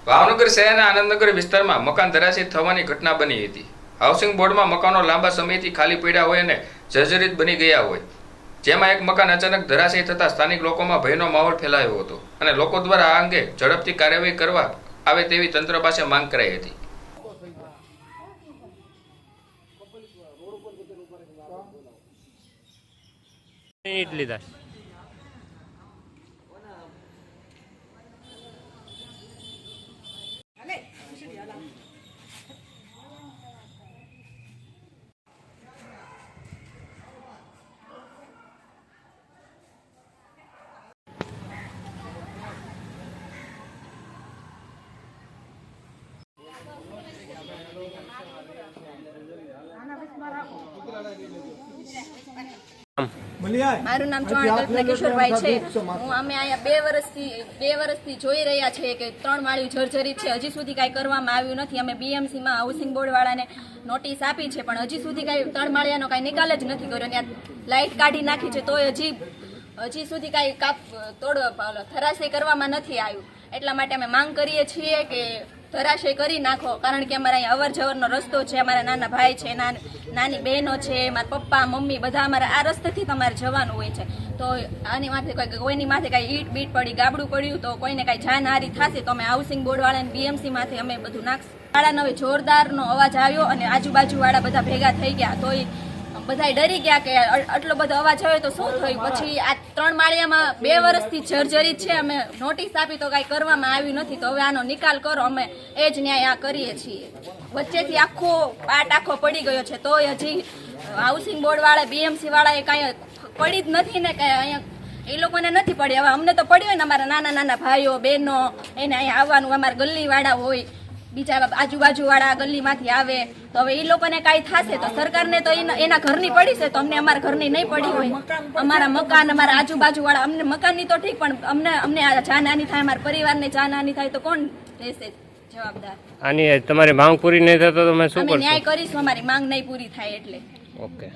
ભાવનગર શહેરના આનંદનગર વિસ્તારમાં મકાન ધરાશયી થવાની ઘટના બની હતી। હાઉસિંગ બોર્ડમાં મકાનો લાંબા સમયથી ખાલી પડ્યા હોય અને જર્જરિત બની ગયા હોય, જેમાં એક મકાન અચાનક ધરાશયી થતા સ્થાનિક લોકોમાં ભયનો માહોલ ફેલાયો હતો અને લોકો દ્વારા આ અંગે ઝડપથી કાર્યવાહી કરવા આવે તેવી તંત્ર પાસે માંગ કરાઈ હતી। મારું નામ ચૌહાણ કલ્પના કિશોરભાઈ છે। અમે અહીંયા 2 વર્ષથી જોઈ રહ્યા છીએ કે 3 માળિયું જર્જરિત છે। હજી સુધી કાંઈ કરવામાં આવ્યું નથી। અમે બીએમસીમાં હાઉસિંગ બોર્ડવાળાને નોટિસ આપી છે, પણ હજી સુધી કાંઈ 3 માળિયાનો કાંઈ નિકાલ જ નથી કર્યો। ત્યાં લાઇટ કાઢી નાખી છે તોય હજી સુધી કાંઈ ધરાશય કરવામાં નથી આવ્યું। એટલા માટે અમે માંગ કરીએ છીએ કે ધરાશય કરી નાખો, કારણ કે અમારા અહીંયા અવર જવરનો રસ્તો છે, અમારા નાના ભાઈ છે, નાની બહેનો છે, મારા પપ્પા મમ્મી બધા અમારે આ રસ્તેથી તમારે જવાનું હોય છે। તો આની માથે કોઈની માથે કાંઈ ઈટ બીટ પડી ગાબડું પડ્યું તો કોઈને કાંઈ જાનહારી થશે તો અમે હાઉસિંગ બોર્ડવાળાને બીએમસીમાંથી અમે બધું નાખશું। શાળાનો હવે જોરદારનો અવાજ આવ્યો અને આજુબાજુવાળા બધા ભેગા થઈ ગયા, તોય બધા ડરી ગયા કે આટલો બધો અવાજ આવ્યો તો શું થયું। પછી આ 3 માળિયામાં 2 વર્ષથી જર્જરિત છે। અમે નોટિસ આપી તો કાંઈ કરવામાં આવ્યું નથી, તો હવે આનો નિકાલ કરો। અમે એ જ ન્યાય આ કરીએ છીએ। વચ્ચેથી આખો પડી ગયો છે, તોય હજી હાઉસિંગ બોર્ડવાળા બીએમસીવાળાએ કાંઈ પડી જ નથી ને, કાંઈ અહીંયા એ લોકોને નથી પડી। હવે અમને તો પડી હોય ને, અમારા નાના ભાઈઓ બહેનો એને અહીંયા આવવાનું, અમારા ગલ્લીવાળા હોય, બીજા આજુબાજુવાળા ગલ્લીમાંથી આવે, તો હવે એ લોકોને કાંઈ થશે તો સરકારને તો એના ઘરની પડી છે, તો અમને અમારા ઘરની નહીં પડી હોય। અમારા મકાન, અમારા આજુબાજુવાળા, અમને મકાનની તો ઠીક, પણ અમને જાનહાની થાય, અમારા પરિવારને જાનહાની થાય તો કોણ રહેશે જવાબદાર? આની તમારી માંગ પૂરી નહીં થાય તો તમે શું કરશો? અમે ન્યાય કરીશું, અમારી માંગ નહીં પૂરી થાય એટલે। ઓકે।